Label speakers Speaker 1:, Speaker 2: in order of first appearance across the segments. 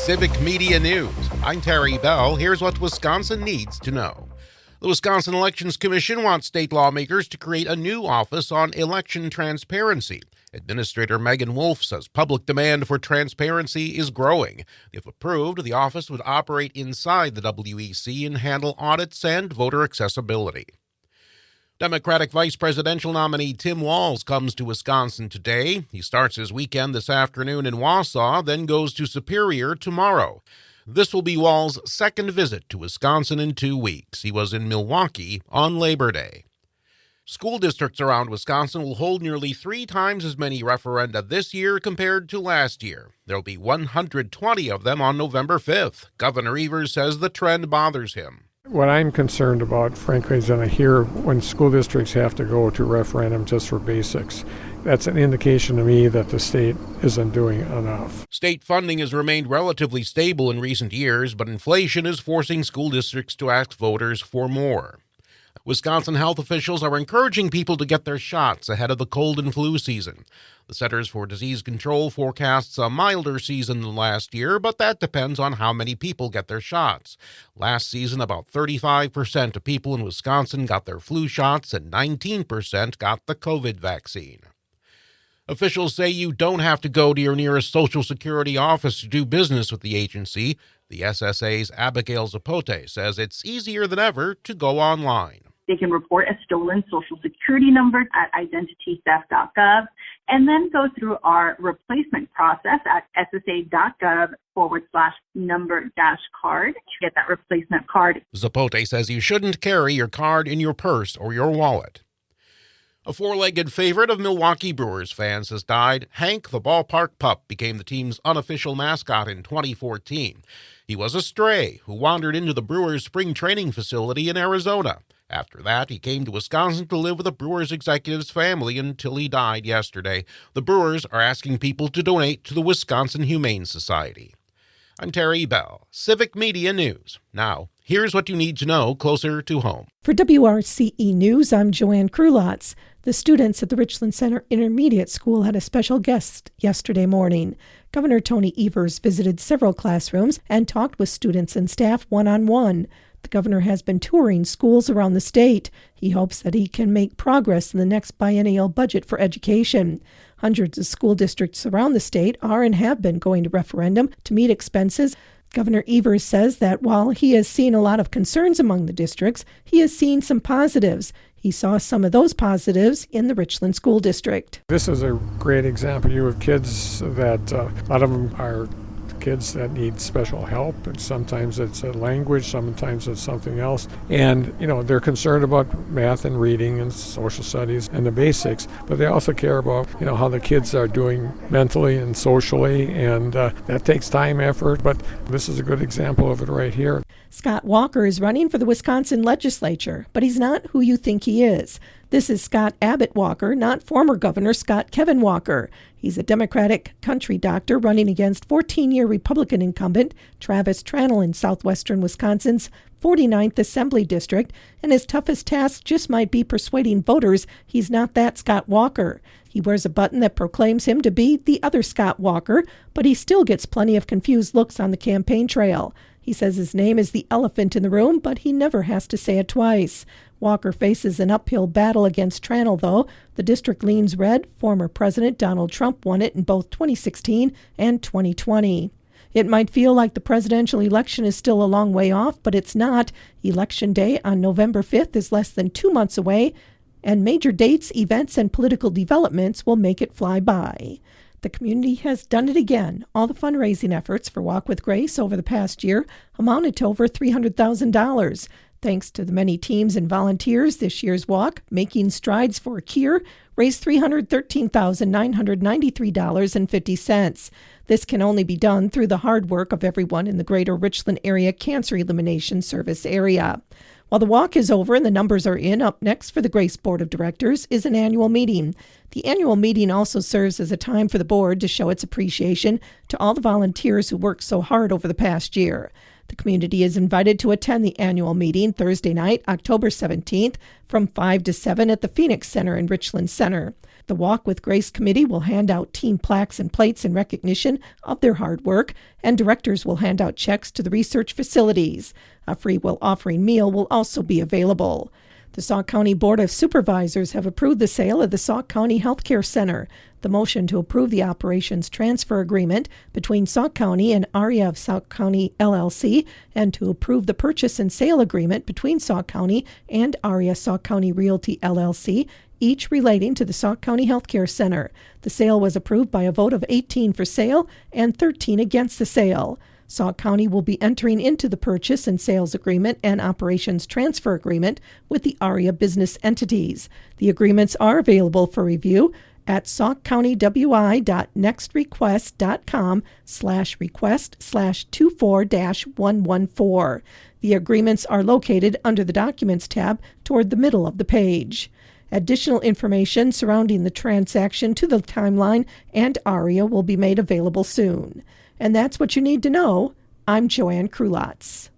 Speaker 1: Civic Media News. I'm Terry Bell. Here's what Wisconsin needs to know. The Wisconsin Elections Commission wants state lawmakers to create a new office on election transparency. Administrator Megan Wolf says public demand for transparency is growing. If approved, the office would operate inside the WEC and handle audits and voter accessibility. Democratic vice presidential nominee Tim Walz comes to Wisconsin today. He starts his weekend this afternoon in Wausau, then goes to Superior tomorrow. This will be Walz's second visit to Wisconsin in 2 weeks. He was in Milwaukee on Labor Day. School districts around Wisconsin will hold nearly 3 times as many referenda this year compared to last year. There will be 120 of them on November 5th. Governor Evers says the trend bothers him.
Speaker 2: What I'm concerned about, frankly, is that I hear when school districts have to go to referendum just for basics. That's an indication to me that the state isn't doing enough.
Speaker 1: State funding has remained relatively stable in recent years, but inflation is forcing school districts to ask voters for more. Wisconsin health officials are encouraging people to get their shots ahead of the cold and flu season. The Centers for Disease Control forecasts a milder season than last year, but that depends on how many people get their shots. Last season, about 35% of people in Wisconsin got their flu shots and 19% got the COVID vaccine. Officials say you don't have to go to your nearest Social Security office to do business with the agency. The SSA's Abigail Zapote says it's easier than ever to go online.
Speaker 3: They can report a stolen Social Security number at identitytheft.gov and then go through our replacement process at ssa.gov/number-card to get that replacement card.
Speaker 1: Zapote says you shouldn't carry your card in your purse or your wallet. A 4-legged favorite of Milwaukee Brewers fans has died. Hank, the ballpark pup, became the team's unofficial mascot in 2014. He was a stray who wandered into the Brewers' spring training facility in Arizona. After that, he came to Wisconsin to live with the Brewers executive's family until he died yesterday. The Brewers are asking people to donate to the Wisconsin Humane Society. I'm Terry Bell, Civic Media News. Now, here's what you need to know closer to home.
Speaker 4: For WRCE News, I'm Joanne Krulotz. The students at the Richland Center Intermediate School had a special guest yesterday morning. Governor Tony Evers visited several classrooms and talked with students and staff one-on-one. The governor has been touring schools around the state. He hopes that he can make progress in the next biennial budget for education. Hundreds of school districts around the state are and have been going to referendum to meet expenses. Governor Evers says that while he has seen a lot of concerns among the districts, he has seen some positives. He saw some of those positives in the Richland School District.
Speaker 2: This is a great example. You have kids that a lot of them are kids that need special help, and sometimes it's a language, sometimes it's something else. And, they're concerned about math and reading and social studies and the basics, but they also care about, how the kids are doing mentally and socially, and that takes time, effort, but this is a good example of it right here.
Speaker 4: Scott Walker is running for the Wisconsin legislature, but he's not who you think he is. This is Scott Abbott Walker, not former Governor Scott Kevin Walker. He's a Democratic country doctor running against 14-year Republican incumbent Travis Tranel in southwestern Wisconsin's 49th Assembly District, and his toughest task just might be persuading voters he's not that Scott Walker. He wears a button that proclaims him to be the other Scott Walker, but he still gets plenty of confused looks on the campaign trail. He says his name is the elephant in the room, but he never has to say it twice. Walker faces an uphill battle against Tranel, though. The district leans red. Former President Donald Trump won it in both 2016 and 2020. It might feel like the presidential election is still a long way off, but it's not. Election Day on November 5th is less than 2 months away, and major dates, events, and political developments will make it fly by. The community has done it again. All the fundraising efforts for Walk with Grace over the past year amounted to over $300,000. Thanks to the many teams and volunteers, this year's walk, Making Strides for a Cure, raised $313,993.50. This can only be done through the hard work of everyone in the Greater Richland Area Cancer Elimination Service area. While the walk is over and the numbers are in, up next for the Grace Board of Directors is an annual meeting. The annual meeting also serves as a time for the board to show its appreciation to all the volunteers who worked so hard over the past year. The community is invited to attend the annual meeting Thursday night, October 17th, from 5 to 7 at the Phoenix Center in Richland Center. The Walk with Grace Committee will hand out team plaques and plates in recognition of their hard work, and directors will hand out checks to the research facilities. A free will offering meal will also be available. The Sauk County Board of Supervisors have approved the sale of the Sauk County Healthcare Center. The motion to approve the operations transfer agreement between Sauk County and ARIA of Sauk County LLC, and to approve the purchase and sale agreement between Sauk County and ARIA Sauk County Realty LLC, each relating to the Sauk County Healthcare Center. The sale was approved by a vote of 18 for sale and 13 against the sale. Sauk County will be entering into the purchase and sales agreement and operations transfer agreement with the ARIA business entities. The agreements are available for review at saukcountywi.nextrequest.com/request/24-114. The agreements are located under the Documents tab toward the middle of the page. Additional information surrounding the transaction to the timeline and ARIA will be made available soon. And that's what you need to know. I'm Joanne Krulotz.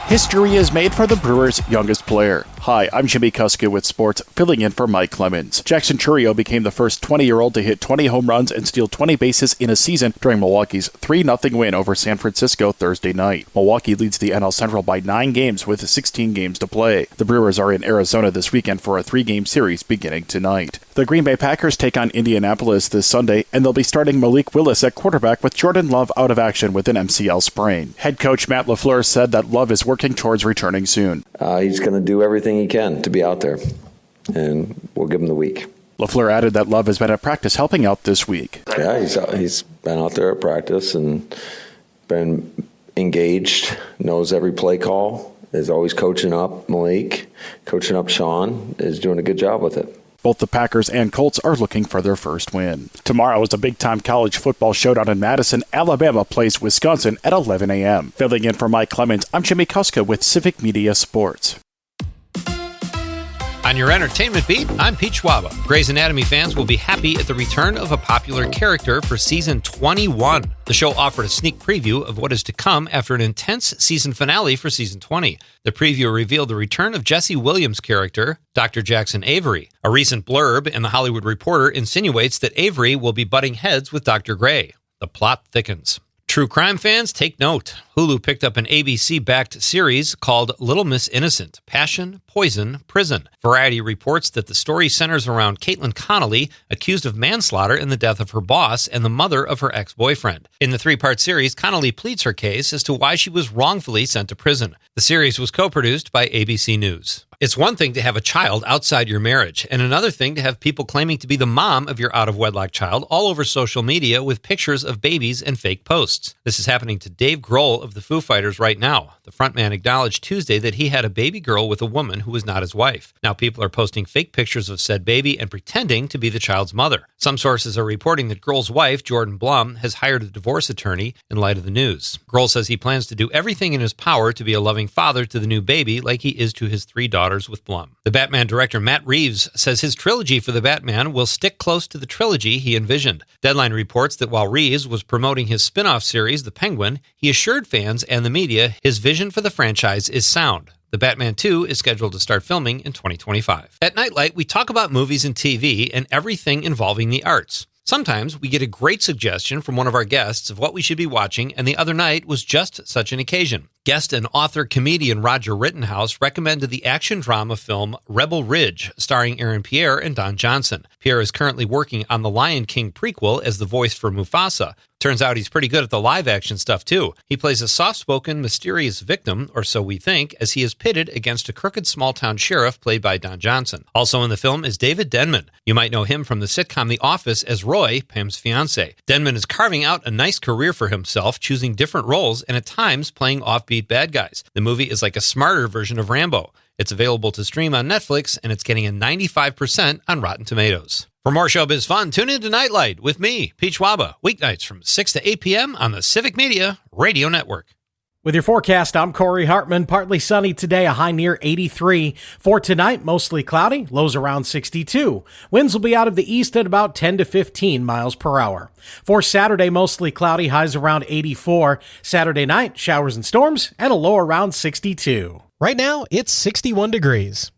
Speaker 5: History is made for the Brewers' youngest player. Hi, I'm Jimmy Kuska with sports, filling in for Mike Clemens. Jackson Chourio became the first 20-year-old to hit 20 home runs and steal 20 bases in a season during Milwaukee's 3-0 win over San Francisco Thursday night. Milwaukee leads the NL Central by 9 games with 16 games to play. The Brewers are in Arizona this weekend for a 3-game series beginning tonight. The Green Bay Packers take on Indianapolis this Sunday, and they'll be starting Malik Willis at quarterback with Jordan Love out of action with an MCL sprain. Head coach Matt LaFleur said that Love is working towards returning soon.
Speaker 6: He's going to do everything he can to be out there, and we'll give him the week.
Speaker 5: LaFleur added that Love has been at practice helping out this week.
Speaker 6: Yeah, he's been out there at practice and been engaged, knows every play call, is always coaching up Malik, coaching up Sean, is doing a good job with it.
Speaker 5: Both the Packers and Colts are looking for their first win. Tomorrow is a big-time college football showdown in Madison. Alabama plays Wisconsin at 11 a.m. Filling in for Mike Clemens, I'm Jimmy Kuska with Civic Media Sports.
Speaker 7: On your entertainment beat, I'm Pete Schwaba. Grey's Anatomy fans will be happy at the return of a popular character for season 21. The show offered a sneak preview of what is to come after an intense season finale for season 20. The preview revealed the return of Jesse Williams' character, Dr. Jackson Avery. A recent blurb in The Hollywood Reporter insinuates that Avery will be butting heads with Dr. Gray. The plot thickens. True crime fans, take note. Hulu picked up an ABC-backed series called Little Miss Innocent, Passion, Poison, Prison. Variety reports that the story centers around Caitlin Connolly, accused of manslaughter in the death of her boss and the mother of her ex-boyfriend. In the 3-part series, Connolly pleads her case as to why she was wrongfully sent to prison. The series was co-produced by ABC News. It's one thing to have a child outside your marriage, and another thing to have people claiming to be the mom of your out-of-wedlock child all over social media with pictures of babies and fake posts. This is happening to Dave Grohl of the Foo Fighters right now. The frontman acknowledged Tuesday that he had a baby girl with a woman who was not his wife. Now people are posting fake pictures of said baby and pretending to be the child's mother. Some sources are reporting that Grohl's wife, Jordan Blum, has hired a divorce attorney in light of the news. Grohl says he plans to do everything in his power to be a loving father to the new baby like he is to his 3 daughters with Blum. The Batman director Matt Reeves says his trilogy for the Batman will stick close to the trilogy he envisioned. Deadline reports that while Reeves was promoting his spin-off series, The Penguin, he assured fans and the media his vision for the franchise is sound. The Batman 2 is scheduled to start filming in 2025. At Nightlight, we talk about movies and TV and everything involving the arts. Sometimes we get a great suggestion from one of our guests of what we should be watching, and the other night was just such an occasion. Guest and author-comedian Roger Rittenhouse recommended the action drama film Rebel Ridge, starring Aaron Pierre and Don Johnson. Pierre is currently working on the Lion King prequel as the voice for Mufasa. Turns out he's pretty good at the live-action stuff, too. He plays a soft-spoken, mysterious victim, or so we think, as he is pitted against a crooked small-town sheriff played by Don Johnson. Also in the film is David Denman. You might know him from the sitcom The Office as Roy, Pam's fiancé. Denman is carving out a nice career for himself, choosing different roles and at times playing offbeat bad guys. The movie is like a smarter version of Rambo. It's available to stream on Netflix, and it's getting a 95% on Rotten Tomatoes. For more showbiz fun, tune in to Nightlight with me, Pete Schwaba, weeknights from 6 to 8 p.m. on the Civic Media Radio Network.
Speaker 8: With your forecast, I'm Corey Hartman. Partly sunny today, a high near 83. For tonight, mostly cloudy, lows around 62. Winds will be out of the east at about 10 to 15 miles per hour. For Saturday, mostly cloudy, highs around 84. Saturday night, showers and storms, and a low around 62.
Speaker 9: Right now, it's 61 degrees.